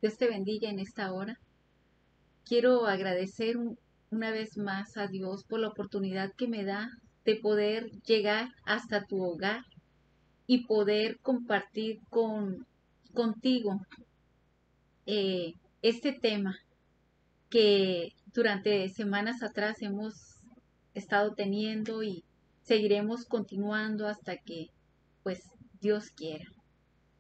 Dios te bendiga en esta hora. Quiero agradecer una vez más a Dios por la oportunidad que me da de poder llegar hasta tu hogar y poder compartir contigo eh, este tema que durante semanas atrás hemos estado teniendo y seguiremos continuando hasta que pues Dios quiera.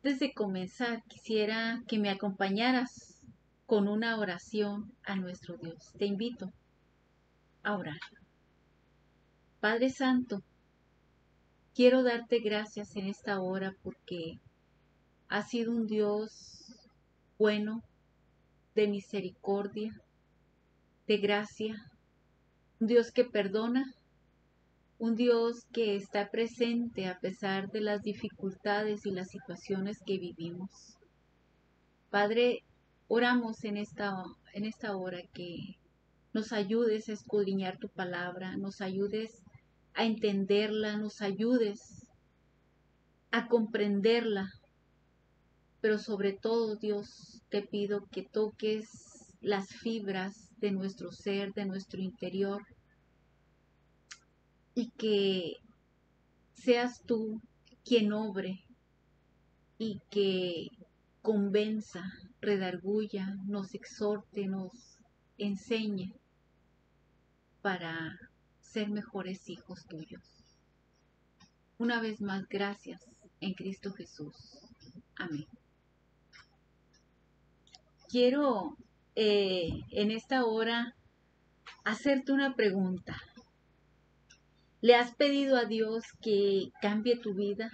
Antes de comenzar, quisiera que me acompañaras con una oración a nuestro Dios. Te invito a orar. Padre Santo, quiero darte gracias en esta hora porque has sido un Dios bueno, de misericordia, de gracia, un Dios que perdona, un Dios que está presente a pesar de las dificultades y las situaciones que vivimos. Padre, oramos en esta hora que nos ayudes a escudriñar tu palabra, nos ayudes a entenderla, nos ayudes a comprenderla, pero sobre todo, Dios, te pido que toques las fibras de nuestro ser, de nuestro interior, y que seas tú quien obre y que convenza, redarguya, nos exhorte, nos enseñe para ser mejores hijos tuyos. Una vez más, gracias en Cristo Jesús. Amén. Quiero en esta hora hacerte una pregunta. ¿Le has pedido a Dios que cambie tu vida?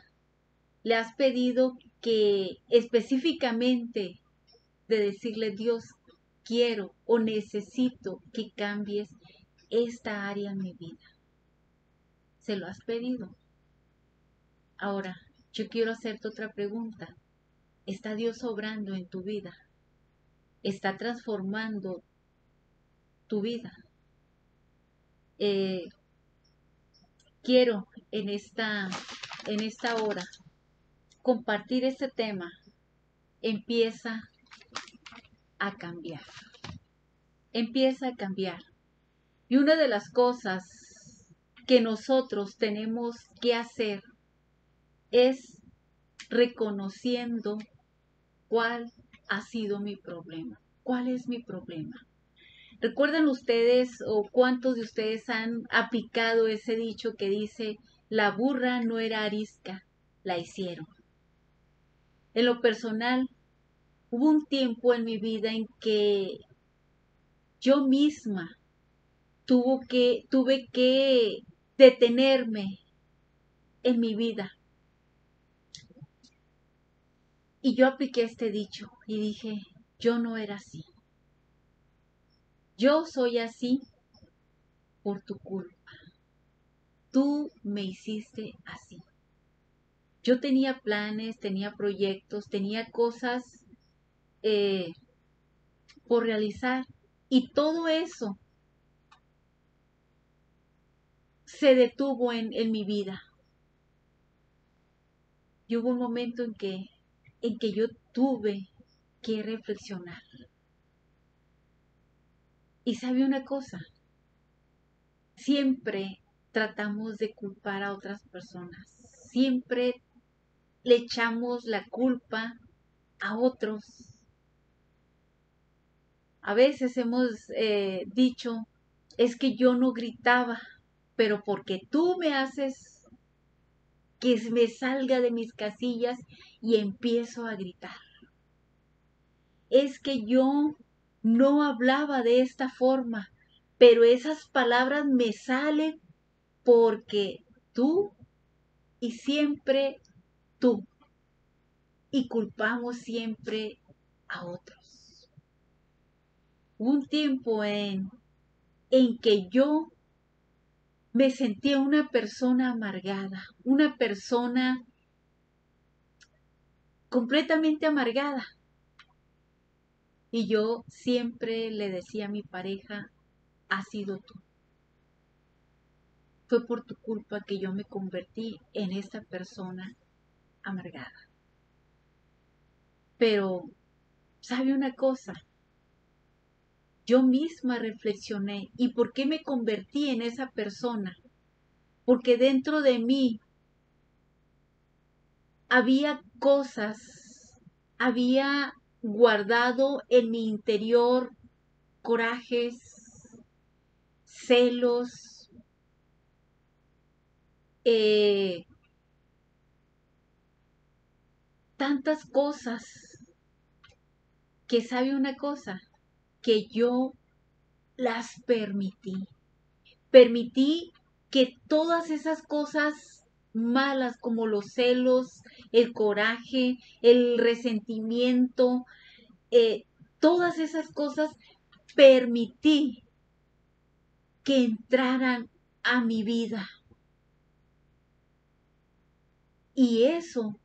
¿Le has pedido que específicamente de decirle, Dios, quiero o necesito que cambies esta área en mi vida? ¿Se lo has pedido? Ahora, yo quiero hacerte otra pregunta. ¿Está Dios obrando en tu vida? ¿Está transformando tu vida? Eh, Quiero en esta hora compartir este tema. Empieza a cambiar. Empieza a cambiar. Y una de las cosas que nosotros tenemos que hacer es reconociendo cuál ha sido mi problema. ¿Cuál es mi problema? ¿Recuerdan ustedes o cuántos de ustedes han aplicado ese dicho que dice, la burra no era arisca, la hicieron? En lo personal, hubo un tiempo en mi vida en que yo misma tuve que detenerme en mi vida. Y yo apliqué este dicho y dije, yo no era así. Yo soy así por tu culpa. Tú me hiciste así. Yo tenía planes, tenía proyectos, tenía cosas eh, por realizar. Y todo eso se detuvo en mi vida. Y hubo un momento en que yo tuve que reflexionar. Y sabe una cosa, siempre tratamos de culpar a otras personas. Siempre le echamos la culpa a otros. A veces hemos dicho, es que yo no gritaba, pero porque tú me haces que me salga de mis casillas y empiezo a gritar. Es que yo no hablaba de esta forma, pero esas palabras me salen porque tú y siempre tú. Y culpamos siempre a otros. Hubo un tiempo en que yo me sentía una persona amargada, una persona completamente amargada. Y yo siempre le decía a mi pareja, has sido tú. Fue por tu culpa que yo me convertí en esta persona amargada. Pero ¿Sabe una cosa? Yo misma reflexioné. ¿Y por qué me convertí en esa persona? Porque dentro de mí había cosas, había guardado en mi interior corajes, celos, eh, tantas cosas que sabe una cosa, que yo las permití. Permití que todas esas cosas malas como los celos, el coraje, el resentimiento, eh, todas esas cosas permití que entraran a mi vida. Y eso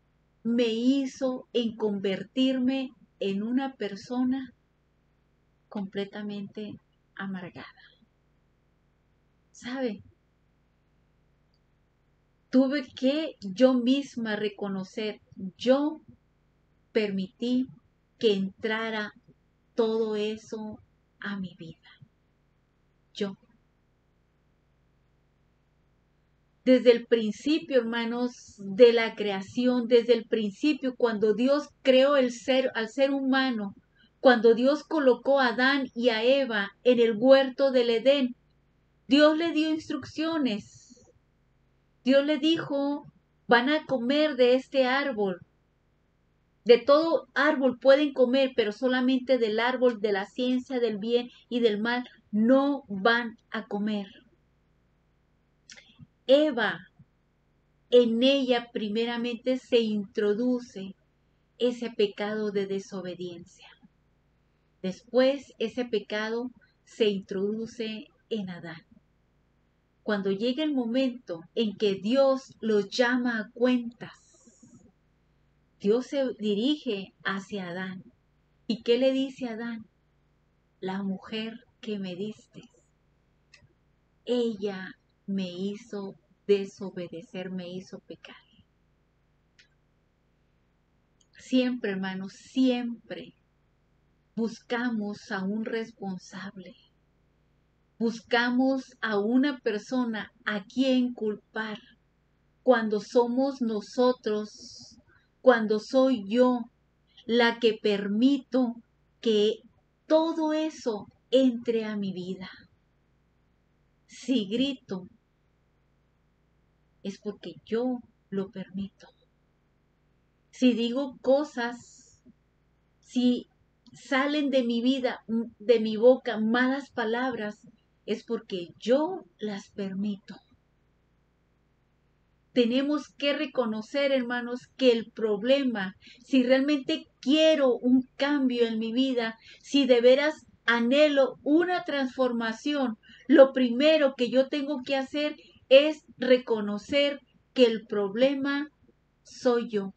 me hizo en convertirme en una persona completamente amargada. ¿Sabe? Tuve que yo misma reconocer, yo permití que entrara todo eso a mi vida. Yo. Desde el principio, hermanos, de la creación, desde el principio, cuando Dios creó al ser humano, cuando Dios colocó a Adán y a Eva en el huerto del Edén, Dios le dio instrucciones. Dios le dijo, van a comer de este árbol. De todo árbol pueden comer, pero solamente del árbol de la ciencia del bien y del mal no van a comer. Eva, en ella primeramente se introduce ese pecado de desobediencia. Después ese pecado se introduce en Adán. Cuando llega el momento en que Dios los llama a cuentas, Dios se dirige hacia Adán. ¿Y qué le dice a Adán? La mujer que me diste, ella me hizo desobedecer, me hizo pecar. Siempre, hermanos, siempre buscamos a un responsable. Buscamos a una persona a quien culpar cuando somos nosotros, cuando soy yo la que permito que todo eso entre a mi vida. Si grito, es porque yo lo permito. Si digo cosas, si salen de mi vida, de mi boca, malas palabras, es porque yo las permito. Tenemos que reconocer, hermanos, que el problema, si realmente quiero un cambio en mi vida, si de veras anhelo una transformación, lo primero que yo tengo que hacer es reconocer que el problema soy yo,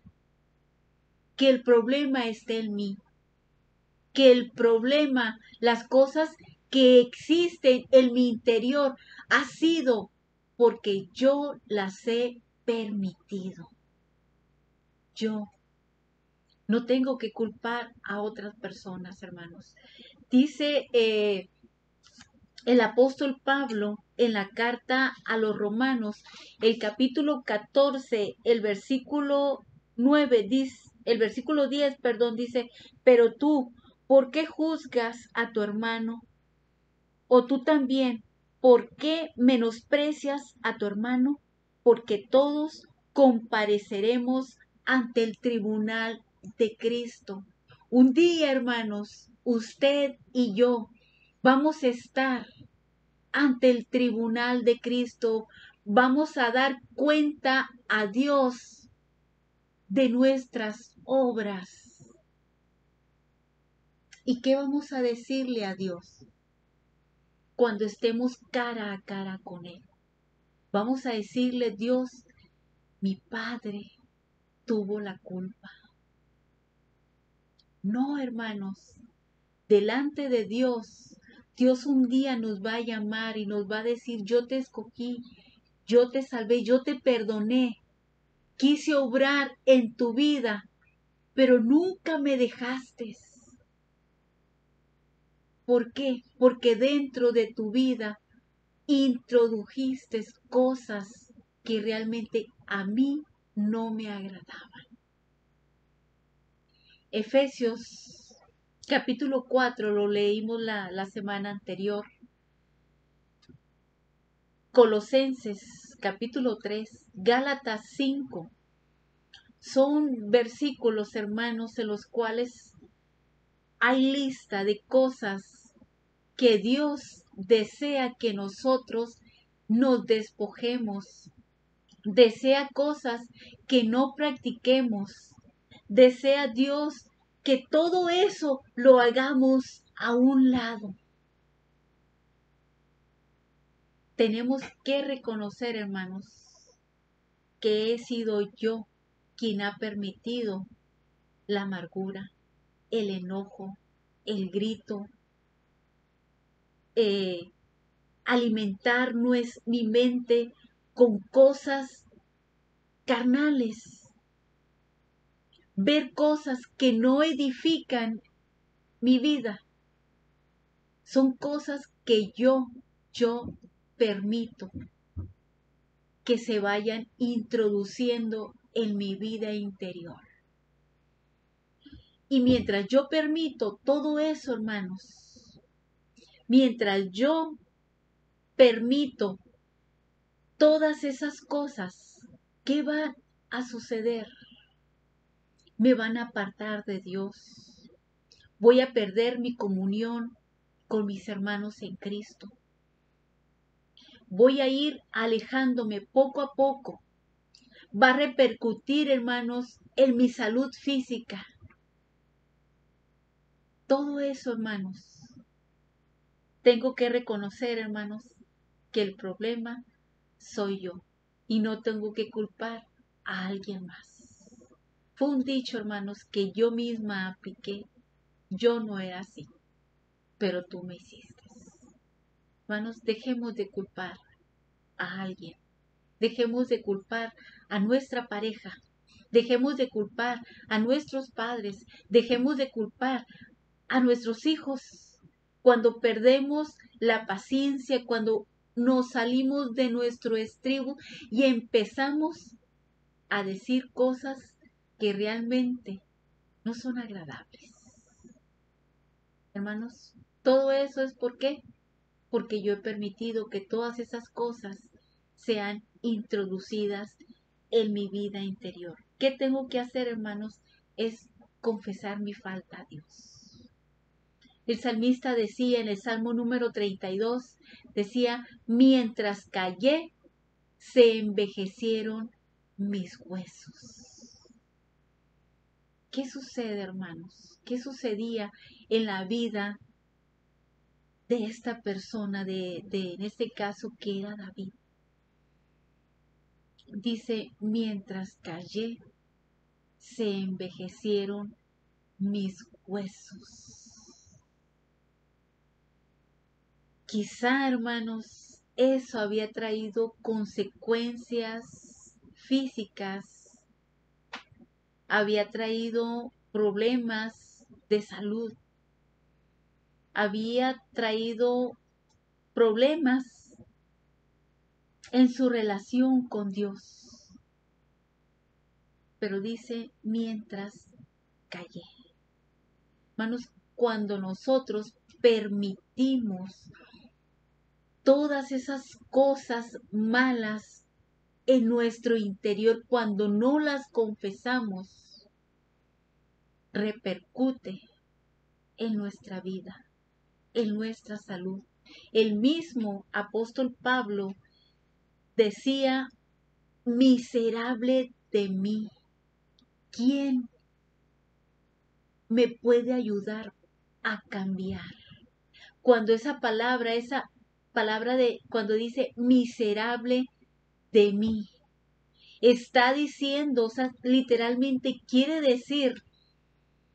que el problema está en mí, que el problema, las cosas que existen en mi interior, ha sido porque yo las he permitido. Yo no tengo que culpar a otras personas, hermanos. Dice el apóstol Pablo en la carta a los Romanos, el capítulo 14, el versículo 9, dice, el versículo 10, perdón, dice, pero tú, ¿por qué juzgas a tu hermano? O tú también, ¿por qué menosprecias a tu hermano? Porque todos compareceremos ante el tribunal de Cristo. Un día, hermanos, usted y yo vamos a estar ante el tribunal de Cristo. Vamos a dar cuenta a Dios de nuestras obras. ¿Y qué vamos a decirle a Dios cuando estemos cara a cara con Él? Vamos a decirle, Dios, mi padre tuvo la culpa. No, hermanos, delante de Dios, Dios un día nos va a llamar y nos va a decir, yo te escogí, yo te salvé, yo te perdoné, quise obrar en tu vida, pero nunca me dejaste. ¿Por qué? Porque dentro de tu vida introdujiste cosas que realmente a mí no me agradaban. Efesios capítulo 4 lo leímos la semana anterior. Colosenses capítulo 3, Gálatas 5. Son versículos, hermanos, en los cuales hay lista de cosas que Dios desea que nosotros nos despojemos. Desea cosas que no practiquemos. Desea Dios que todo eso lo hagamos a un lado. Tenemos que reconocer, hermanos, que he sido yo quien ha permitido la amargura, el enojo, el grito, alimentar mi mente con cosas carnales, ver cosas que no edifican mi vida. Son cosas que yo permito que se vayan introduciendo en mi vida interior. Y mientras yo permito todo eso, hermanos, mientras yo permito todas esas cosas, ¿qué va a suceder? Me van a apartar de Dios. Voy a perder mi comunión con mis hermanos en Cristo. Voy a ir alejándome poco a poco. Va a repercutir, hermanos, en mi salud física. Todo eso, hermanos. Tengo que reconocer, hermanos, que el problema soy yo y no tengo que culpar a alguien más. Fue un dicho, hermanos, que yo misma apliqué. Yo no era así, pero tú me hiciste. Hermanos, dejemos de culpar a alguien. Dejemos de culpar a nuestra pareja. Dejemos de culpar a nuestros padres. Dejemos de culpar a nuestros hijos. Cuando perdemos la paciencia, cuando nos salimos de nuestro estribo y empezamos a decir cosas que realmente no son agradables. Hermanos, todo eso es ¿por qué? Porque yo he permitido que todas esas cosas sean introducidas en mi vida interior. ¿Qué tengo que hacer, hermanos? Es confesar mi falta a Dios. El salmista decía en el Salmo número 32, decía, mientras callé, se envejecieron mis huesos. ¿Qué sucede, hermanos? ¿Qué sucedía en la vida de esta persona, en este caso que era David? Dice, mientras callé, se envejecieron mis huesos. Quizá, hermanos, eso había traído consecuencias físicas, había traído problemas de salud, había traído problemas en su relación con Dios. Pero dice, mientras callé. Hermanos, cuando nosotros permitimos todas esas cosas malas en nuestro interior, cuando no las confesamos, repercute en nuestra vida, en nuestra salud. El mismo apóstol Pablo decía, miserable de mí, ¿quién me puede ayudar a cambiar? Cuando esa palabra cuando dice miserable de mí, está diciendo, o sea, literalmente quiere decir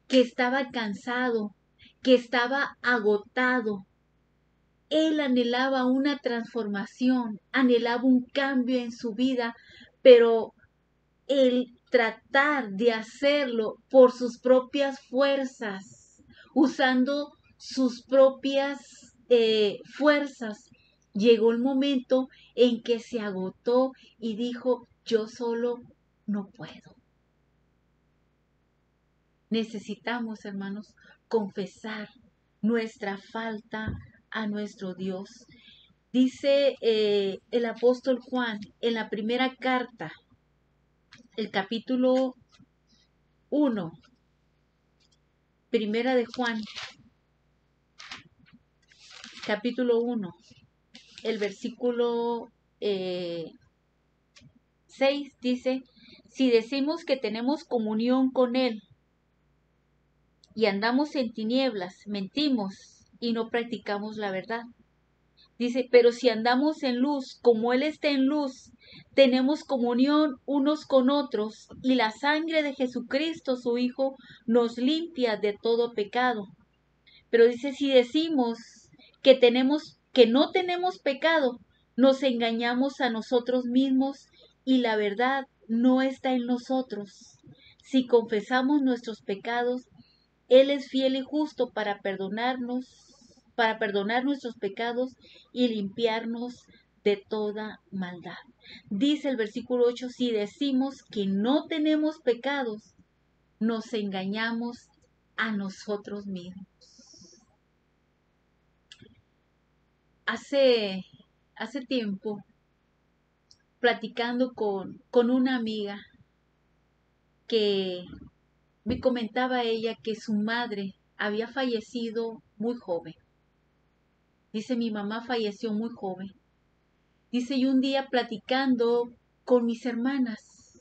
que estaba cansado, que estaba agotado. Él anhelaba una transformación, anhelaba un cambio en su vida, pero el tratar de hacerlo por sus propias fuerzas, usando sus propias fuerzas. Llegó el momento en que se agotó y dijo, yo solo no puedo. Necesitamos, hermanos, confesar nuestra falta a nuestro Dios. Dice el apóstol Juan en la primera carta, el capítulo 1, primera de Juan, capítulo 1, el versículo 6 dice, si decimos que tenemos comunión con Él y andamos en tinieblas, mentimos y no practicamos la verdad. Dice, pero si andamos en luz, como Él está en luz, tenemos comunión unos con otros y la sangre de Jesucristo, su Hijo, nos limpia de todo pecado. Pero dice, si decimos que no tenemos pecado, nos engañamos a nosotros mismos y la verdad no está en nosotros. Si confesamos nuestros pecados, Él es fiel y justo para perdonar nuestros pecados y limpiarnos de toda maldad. Dice el versículo 8, si decimos que no tenemos pecados, nos engañamos a nosotros mismos. Hace tiempo, platicando con una amiga que me comentaba ella que su madre había fallecido muy joven. Dice, mi mamá falleció muy joven. Dice, y un día platicando con mis hermanas,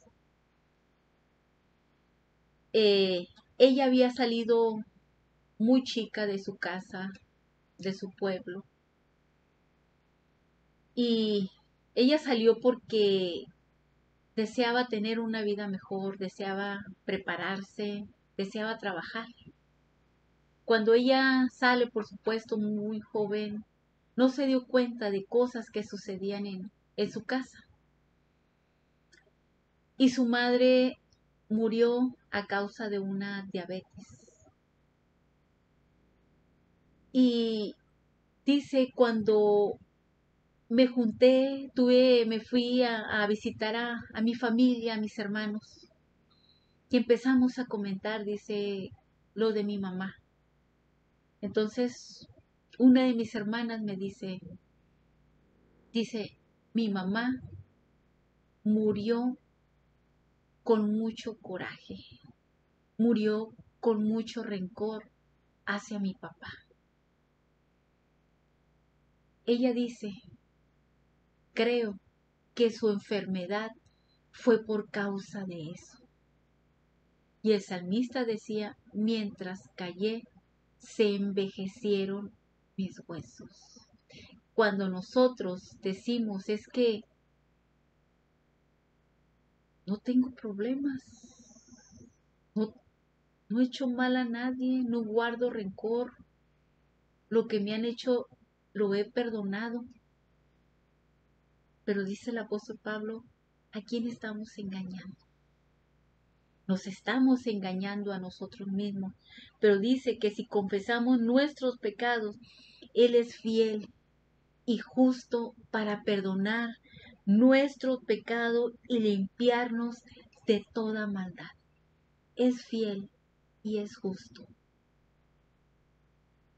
ella había salido muy chica de su casa, de su pueblo, y ella salió porque deseaba tener una vida mejor, deseaba prepararse, deseaba trabajar. Cuando ella sale, por supuesto, muy joven, no se dio cuenta de cosas que sucedían en su casa. Y su madre murió a causa de una diabetes. Y dice, cuando me fui a visitar a mi familia, a mis hermanos, y empezamos a comentar, dice, lo de mi mamá. Entonces, una de mis hermanas me dice, mi mamá murió con mucho coraje, murió con mucho rencor hacia mi papá. Ella dice, creo que su enfermedad fue por causa de eso. Y el salmista decía, mientras callé, se envejecieron mis huesos. Cuando nosotros decimos es que no tengo problemas, no, no he hecho mal a nadie, no guardo rencor, lo que me han hecho lo he perdonado. Pero dice el apóstol Pablo, ¿a quién estamos engañando? Nos estamos engañando a nosotros mismos. Pero dice que si confesamos nuestros pecados, Él es fiel y justo para perdonar nuestro pecado y limpiarnos de toda maldad. Es fiel y es justo.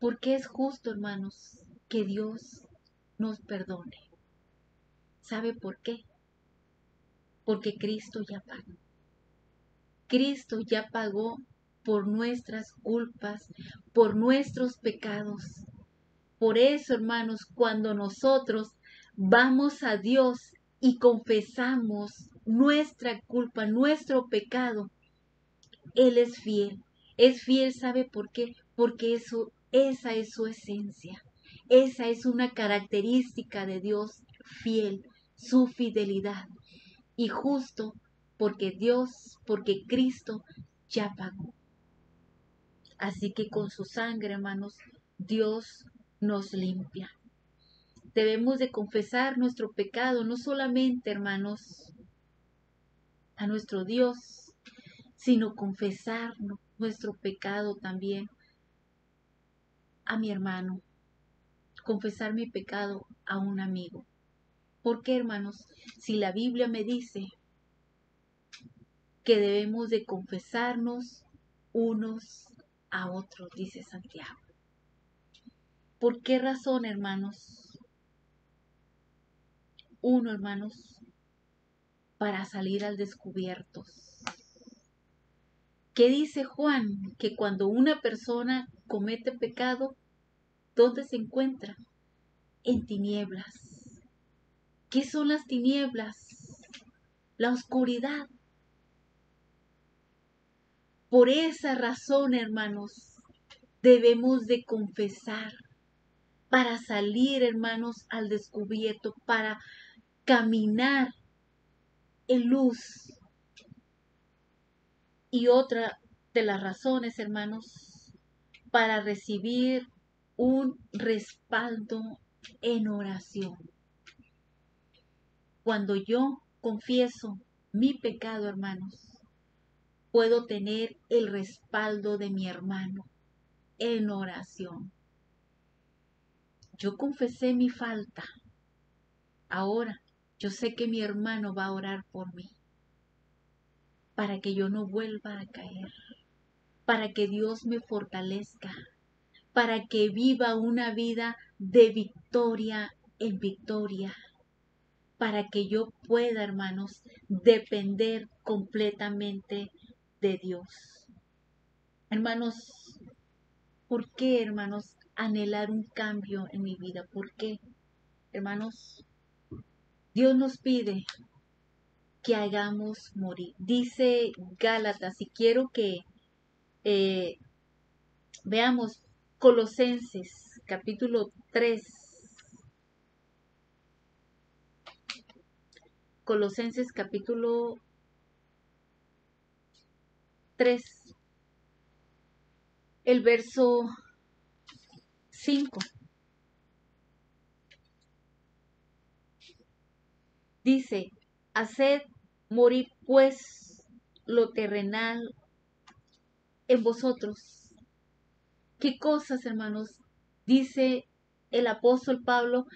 ¿Por qué es justo, hermanos, que Dios nos perdone? ¿Sabe por qué? Porque Cristo ya pagó. Cristo ya pagó por nuestras culpas, por nuestros pecados. Por eso, hermanos, cuando nosotros vamos a Dios y confesamos nuestra culpa, nuestro pecado, Él es fiel. Es fiel, ¿sabe por qué? Porque esa es su esencia. Esa es una característica de Dios fiel, su fidelidad. Y justo porque Cristo ya pagó. Así que con su sangre, hermanos, Dios nos limpia. Debemos de confesar nuestro pecado, no solamente, hermanos, a nuestro Dios, sino confesar nuestro pecado también a mi hermano, confesar mi pecado a un amigo. ¿Por qué, hermanos? Si la Biblia me dice que debemos de confesarnos unos a otros, dice Santiago. ¿Por qué razón, hermanos? Uno, hermanos, para salir al descubierto. ¿Qué dice Juan? Que cuando una persona comete pecado, ¿dónde se encuentra? En tinieblas. ¿Qué son las tinieblas? La oscuridad. Por esa razón, hermanos, debemos de confesar para salir, hermanos, al descubierto, para caminar en luz. Y otra de las razones, hermanos, para recibir un respaldo en oración. Cuando yo confieso mi pecado, hermanos, puedo tener el respaldo de mi hermano en oración. Yo confesé mi falta. Ahora yo sé que mi hermano va a orar por mí para que yo no vuelva a caer, para que Dios me fortalezca, para que viva una vida de victoria en victoria, para que yo pueda, hermanos, depender completamente de Dios. Hermanos, ¿por qué, hermanos, anhelar un cambio en mi vida? ¿Por qué? Hermanos, Dios nos pide que hagamos morir. Dice Gálatas, y quiero que veamos Colosenses capítulo 3. Colosenses capítulo 3, el verso 5. Dice, haced morir pues lo terrenal en vosotros. ¿Qué cosas, hermanos? Dice el apóstol Pablo,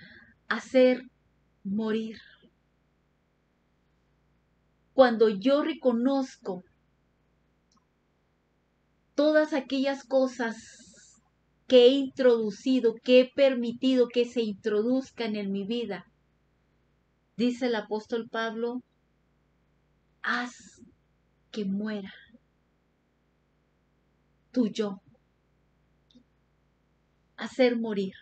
hacer morir. Cuando yo reconozco todas aquellas cosas que he introducido, que he permitido que se introduzcan en mi vida, dice el apóstol Pablo, haz que muera tu yo. Hacer morir.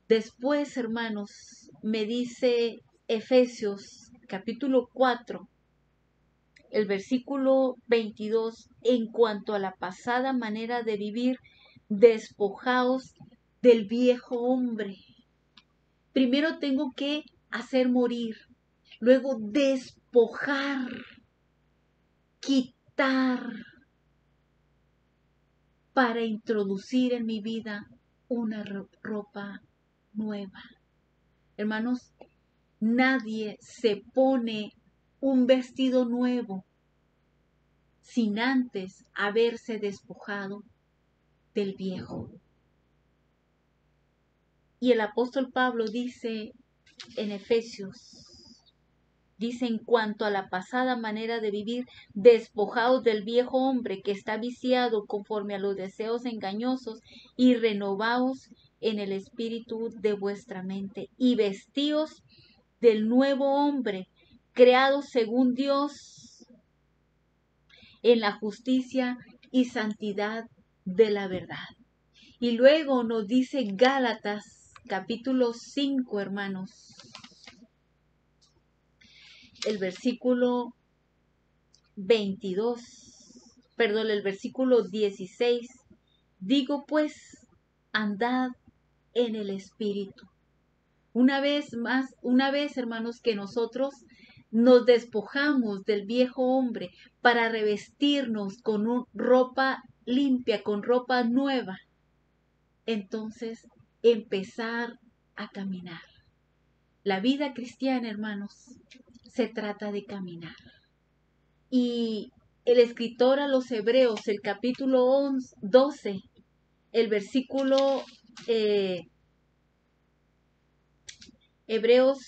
Después, hermanos, me dice Efesios capítulo 4, el versículo 22, en cuanto a la pasada manera de vivir, despojaos del viejo hombre. Primero tengo que hacer morir, luego despojar, quitar, para introducir en mi vida una ropa nueva. Hermanos, nadie se pone un vestido nuevo sin antes haberse despojado del viejo. Y el apóstol Pablo dice en Efesios, dice, en cuanto a la pasada manera de vivir, despojaos del viejo hombre que está viciado conforme a los deseos engañosos y renovaos en el espíritu de vuestra mente y vestíos del nuevo hombre, creado según Dios en la justicia y santidad de la verdad. Y luego nos dice Gálatas capítulo 5, hermanos, el versículo 22, perdón, el versículo 16, digo pues, andad en el espíritu. Una vez más, hermanos, que nosotros nos despojamos del viejo hombre para revestirnos con ropa limpia, con ropa nueva, entonces empezar a caminar. La vida cristiana, hermanos, se trata de caminar. Y el escritor a los Hebreos, el capítulo 12, el versículo Hebreos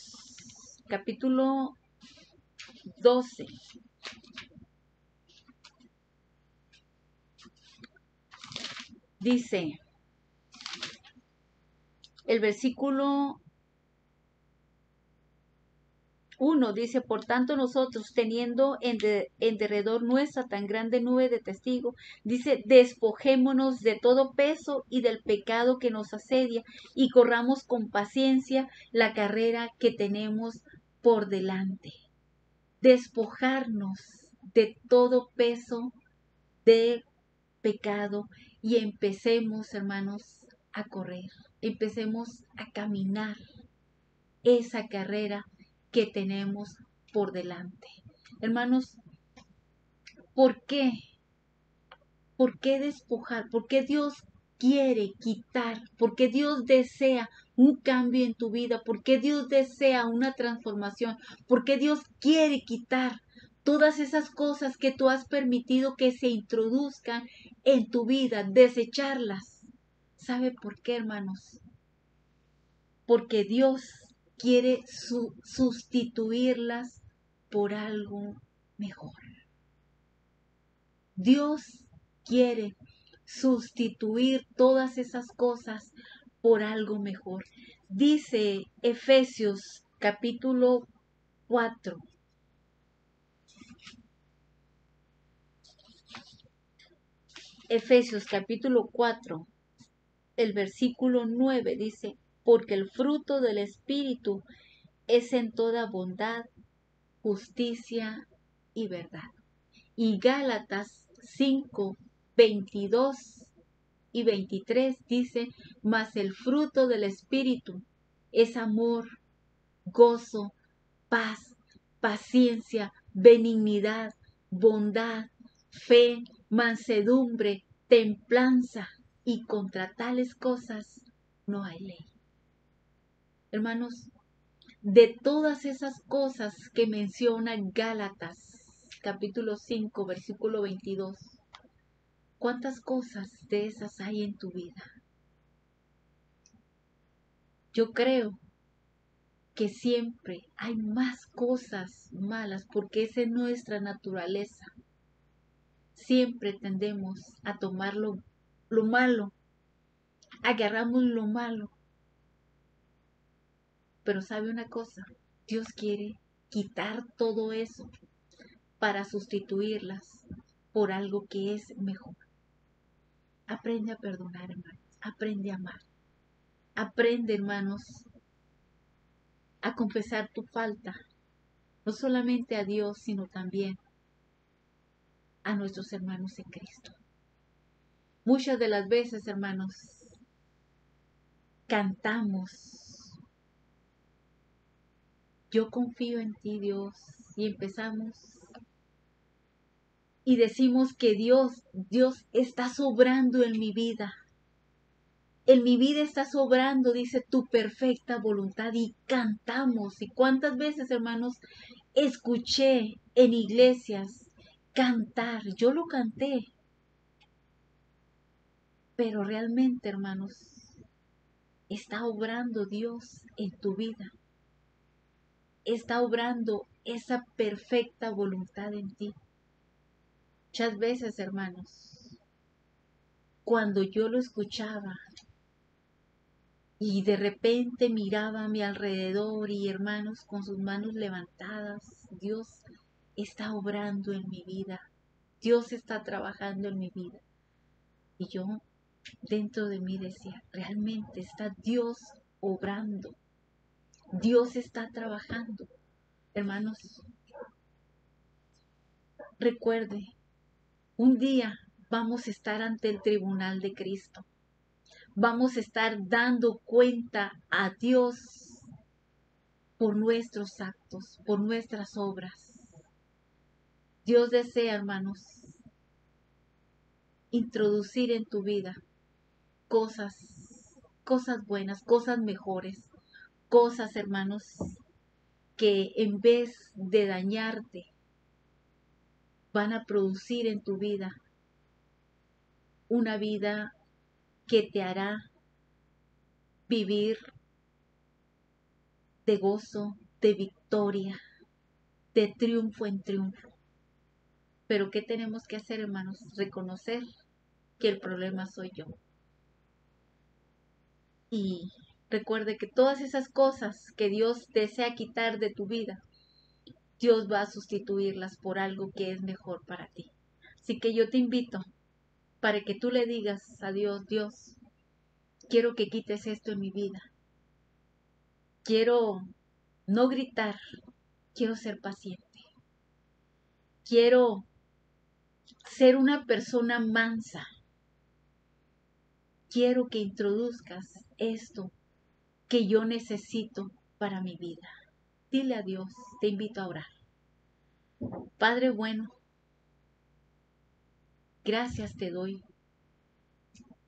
capítulo 12. Dice, el versículo 1 dice, por tanto nosotros teniendo en derredor nuestra tan grande nube de testigos, dice, despojémonos de todo peso y del pecado que nos asedia y corramos con paciencia la carrera que tenemos por delante. Despojarnos de todo peso de pecado y empecemos, hermanos, a correr, empecemos a caminar esa carrera que tenemos por delante. Hermanos, ¿por qué? ¿Por qué despojar? ¿Por qué Dios quiere quitar? ¿Por qué Dios desea un cambio en tu vida? ¿Por qué Dios desea una transformación? ¿Por qué Dios quiere quitar todas esas cosas que tú has permitido que se introduzcan en tu vida? Desecharlas. ¿Sabe por qué, hermanos? Porque Dios quiere sustituirlas por algo mejor. Dios quiere sustituir todas esas cosas por algo mejor. Dice Efesios capítulo 4. Efesios capítulo 4, el versículo 9 dice, porque el fruto del Espíritu es en toda bondad, justicia y verdad. Y Gálatas 5, 22 y 23 dice, mas el fruto del Espíritu es amor, gozo, paz, paciencia, benignidad, bondad, fe, mansedumbre, templanza, y contra tales cosas no hay ley. Hermanos, de todas esas cosas que menciona Gálatas, capítulo 5, versículo 22, ¿cuántas cosas de esas hay en tu vida? Yo creo que siempre hay más cosas malas porque esa es nuestra naturaleza. Siempre tendemos a tomar lo malo, agarramos lo malo. Pero ¿sabe una cosa? Dios quiere quitar todo eso para sustituirlas por algo que es mejor. Aprende a perdonar, hermanos. Aprende a amar. Aprende, hermanos, a confesar tu falta. No solamente a Dios, sino también a nuestros hermanos en Cristo. Muchas de las veces, hermanos, cantamos, yo confío en ti, Dios, y empezamos y decimos que Dios está sobrando en mi vida. En mi vida está sobrando, dice, tu perfecta voluntad, y cantamos. ¿Y cuántas veces, hermanos, escuché en iglesias cantar? Yo lo canté, pero realmente, hermanos, está obrando Dios en tu vida. Está obrando esa perfecta voluntad en ti. Muchas veces, hermanos, cuando yo lo escuchaba y de repente miraba a mi alrededor y hermanos con sus manos levantadas, Dios está obrando en mi vida. Dios está trabajando en mi vida. Y yo dentro de mí decía, realmente está Dios obrando. Dios está trabajando. Hermanos, recuerde, un día vamos a estar ante el tribunal de Cristo. Vamos a estar dando cuenta a Dios por nuestros actos, por nuestras obras. Dios desea, hermanos, introducir en tu vida cosas, cosas buenas, cosas mejores, cosas, hermanos, que en vez de dañarte, van a producir en tu vida una vida que te hará vivir de gozo, de victoria, de triunfo en triunfo. Pero ¿qué tenemos que hacer, hermanos? Reconocer que el problema soy yo. Y recuerde que todas esas cosas que Dios desea quitar de tu vida, Dios va a sustituirlas por algo que es mejor para ti. Así que yo te invito para que tú le digas a Dios, Dios, quiero que quites esto en mi vida. Quiero no gritar, quiero ser paciente. Quiero ser una persona mansa. Quiero que introduzcas esto que yo necesito para mi vida. Dile a Dios, te invito a orar. Padre bueno, gracias te doy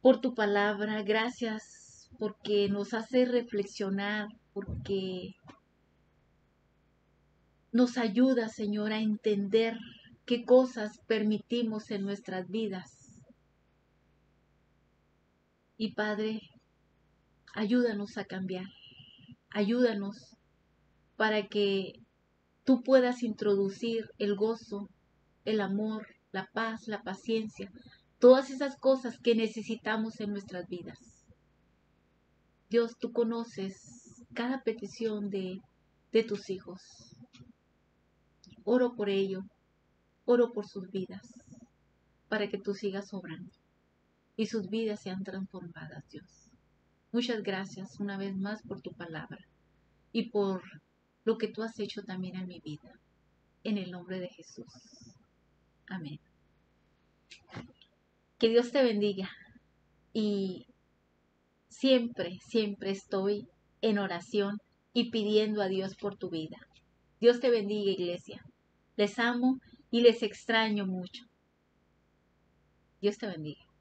por tu palabra, gracias porque nos hace reflexionar, porque nos ayuda, Señor, a entender qué cosas permitimos en nuestras vidas. Y Padre, ayúdanos a cambiar, ayúdanos para que tú puedas introducir el gozo, el amor, la paz, la paciencia, todas esas cosas que necesitamos en nuestras vidas. Dios, tú conoces cada petición de tus hijos. Oro por ello, oro por sus vidas, para que tú sigas obrando y sus vidas sean transformadas, Dios. Muchas gracias una vez más por tu palabra y por lo que tú has hecho también en mi vida. En el nombre de Jesús. Amén. Que Dios te bendiga y siempre, siempre estoy en oración y pidiendo a Dios por tu vida. Dios te bendiga, iglesia. Les amo y les extraño mucho. Dios te bendiga.